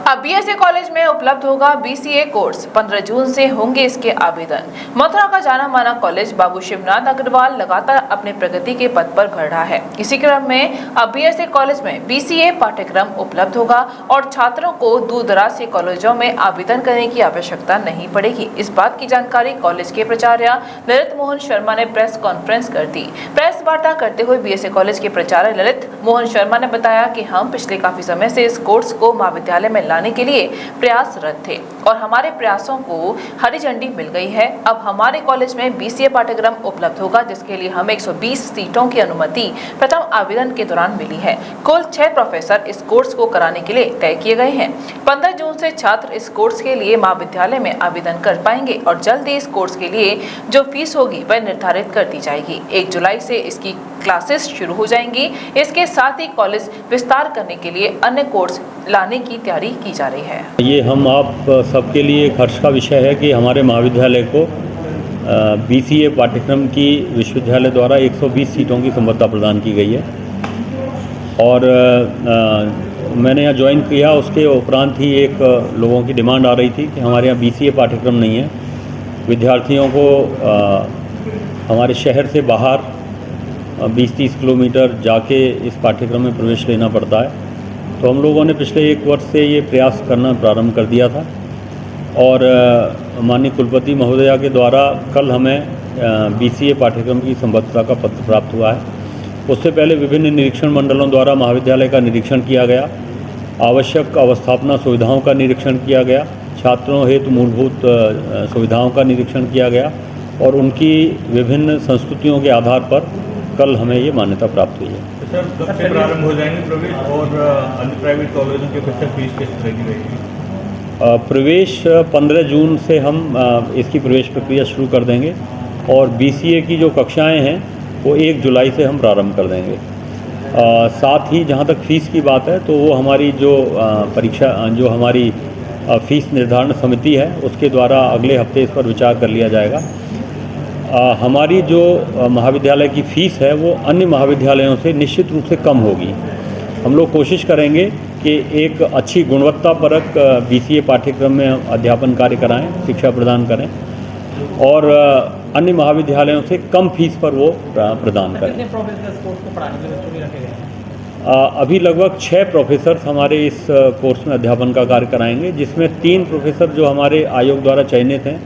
अब BSA college में उपलब्ध होगा बीसीए कोर्स। 15 जून से होंगे इसके आवेदन। मथुरा का जाना माना कॉलेज बाबू शिवनाथ अग्रवाल लगातार अपने प्रगति के पथ पर बढ़ रहा है। इसी क्रम में अब बीएसए कॉलेज में बीसीए पाठ्यक्रम उपलब्ध होगा और छात्रों को दूर दराज के कॉलेजों में आवेदन करने की आवश्यकता नहीं पड़ेगी। इस बात की जानकारी कॉलेज के प्राचार्य ललित मोहन शर्मा ने प्रेस कॉन्फ्रेंस कर दी। प्रेस वार्ता करते हुए बीएसए कॉलेज के प्राचार्य ललित मोहन शर्मा ने बताया कि हम पिछले काफी समय से इस कोर्स को महाविद्यालय में लाने के लिए प्रयासरत थे और हमारे प्रयासों को हरी झंडी मिल गई है। अब हमारे कॉलेज में बीसीए पाठ्यक्रम उपलब्ध होगा, जिसके लिए हमें 120 सीटों की अनुमति प्रथम आवेदन के दौरान मिली है। कुल 6 प्रोफेसर इस कोर्स को कराने के लिए तय किए गए हैं। 15 जून से छात्र इस कोर्स के लिए महाविद्यालय में आवेदन कर पाएंगे और जल्द ही इस कोर्स के लिए जो फीस होगी वह निर्धारित कर दी जाएगी। 1 जुलाई से इसकी क्लासेस शुरू हो जाएंगी। इसके साथ ही कॉलेज विस्तार करने के लिए अन्य कोर्स लाने की तैयारी की जा रही है। ये हम आप सबके लिए एक हर्ष का विषय है कि हमारे महाविद्यालय को बीसीए पाठ्यक्रम की विश्वविद्यालय द्वारा 120 सीटों की संबद्धता प्रदान की गई है और मैंने यहाँ ज्वाइन किया। उसके उपरांत ही एक लोगों की डिमांड आ रही थी कि हमारे यहाँ बीसीए पाठ्यक्रम नहीं है, विद्यार्थियों को हमारे शहर से बाहर 20-30 किलोमीटर जाके इस पाठ्यक्रम में प्रवेश लेना पड़ता है। तो हम लोगों ने पिछले 1 वर्ष से ये प्रयास करना प्रारंभ कर दिया था और माननीय कुलपति महोदया के द्वारा कल हमें बीसीए पाठ्यक्रम की संबद्धता का पत्र प्राप्त हुआ है। उससे पहले विभिन्न निरीक्षण मंडलों द्वारा महाविद्यालय का निरीक्षण किया गया, आवश्यक अवस्थापना सुविधाओं का निरीक्षण किया गया, छात्रों हेतु मूलभूत सुविधाओं का निरीक्षण किया गया और उनकी विभिन्न संस्तुतियों के आधार पर कल हमें ये मान्यता प्राप्त हुई है। सर, कब से प्रारंभ हो जाएंगे प्रवेश और अन्य प्राइवेट कॉलेजों के बच्चे फीस किस तरह की रहेगी? प्रवेश 15 जून से हम इसकी प्रवेश प्रक्रिया शुरू कर देंगे और बीसीए की जो कक्षाएं हैं वो 1 जुलाई से हम प्रारंभ कर देंगे। साथ ही जहां तक फ़ीस की बात है तो वो हमारी जो जो हमारी फ़ीस निर्धारण समिति है उसके द्वारा अगले हफ्ते इस पर विचार कर लिया जाएगा। हमारी जो महाविद्यालय की फ़ीस है वो अन्य महाविद्यालयों से निश्चित रूप से कम होगी। हम लोग कोशिश करेंगे कि एक अच्छी गुणवत्तापरक बीसीए पाठ्यक्रम में अध्यापन कार्य कराएं, शिक्षा प्रदान करें और अन्य महाविद्यालयों से कम फीस पर वो प्रदान करें। कितने प्रोफेसर कोर्स को पढ़ाने के लिए रखे गए? अभी लगभग 6 प्रोफेसर हमारे इस कोर्स में अध्यापन का कार्य कराएंगे, जिसमें 3 प्रोफेसर जो हमारे आयोग द्वारा चयनित हैं,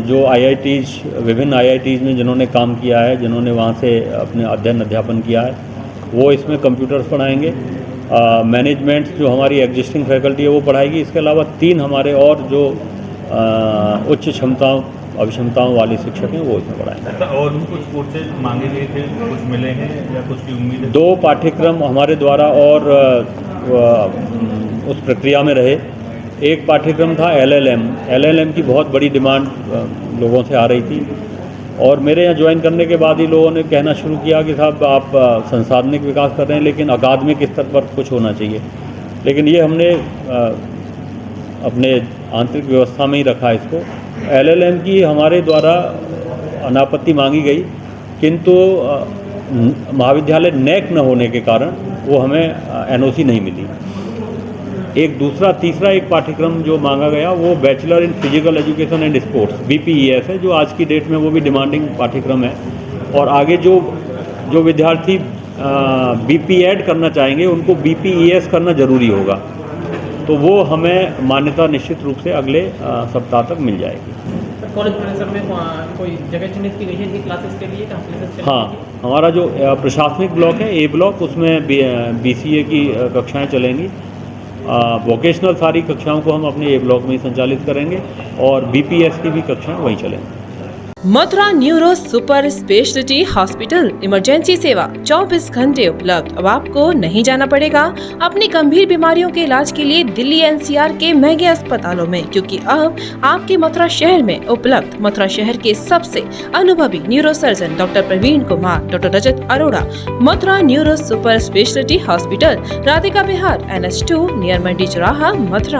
जो आईआईटीज़ विभिन्न आईआईटीज़ में जिन्होंने काम किया है, जिन्होंने वहाँ से अपने अध्ययन क्षमता है, वो इसमें कंप्यूटर्स पढ़ाएंगे। मैनेजमेंट जो हमारी एग्जिस्टिंग फैकल्टी है वो पढ़ाएगी। इसके अलावा 3 हमारे और जो उच्च क्षमताओं अभिक्षमताओं वाले शिक्षक हैं वो इसमें पढ़ाएंगे। और भी कुछ कोर्सेज मांगे गए थे, कुछ मिले हैं या कुछ की उम्मीद है? 2 पाठ्यक्रम हमारे द्वारा और उस प्रक्रिया में रहे। एक पाठ्यक्रम था एलएलएम की बहुत बड़ी डिमांड लोगों से आ रही थी और मेरे यहाँ ज्वाइन करने के बाद ही लोगों ने कहना शुरू किया कि साहब आप संसाधनिक विकास कर रहे हैं लेकिन अकादमिक स्तर पर कुछ होना चाहिए। लेकिन ये हमने अपने आंतरिक व्यवस्था में ही रखा इसको। एलएलएम की हमारे द्वारा अनापत्ति मांगी गई, किंतु महाविद्यालय नैक न होने के कारण वो हमें एनओसी नहीं मिली। तीसरा एक पाठ्यक्रम जो मांगा गया वो bachelor in physical education and sports BPES है, जो आज की डेट में वो भी डिमांडिंग पाठ्यक्रम है और आगे जो विद्यार्थी BPEd करना चाहेंगे उनको BPES करना जरूरी होगा। तो वो हमें मान्यता निश्चित रूप से अगले सप्ताह तक मिल जाएगी। कॉलेज प्रोफेसर में कोई जगह चिन्हित की गई है इनकी क्लासेस के लिए? हाँ, हमारा जो प्रशासनिक ब्लॉक है A ब्लॉक, उसमें BCA की कक्षाएं चलेंगी। वोकेशनल सारी कक्षाओं को हम अपने A ब्लॉक में ही संचालित करेंगे और BPS की भी कक्षाएं वहीं चलेंगी। Mathura neuro super speciality hospital emergency सेवा 24 घंटे उपलब्ध। अब आपको नहीं जाना पड़ेगा अपनी गंभीर बीमारियों के इलाज के लिए दिल्ली NCR के महंगे अस्पतालों में, क्योंकि अब आपके मथुरा शहर में उपलब्ध मथुरा शहर के सबसे अनुभवी neuro surgeon doctor Praveen Kumar, doctor Rajat Arora. Mathura neuro super speciality hospital, Radhika Vihar, NH2 near Mandi Chauraha, Mathura.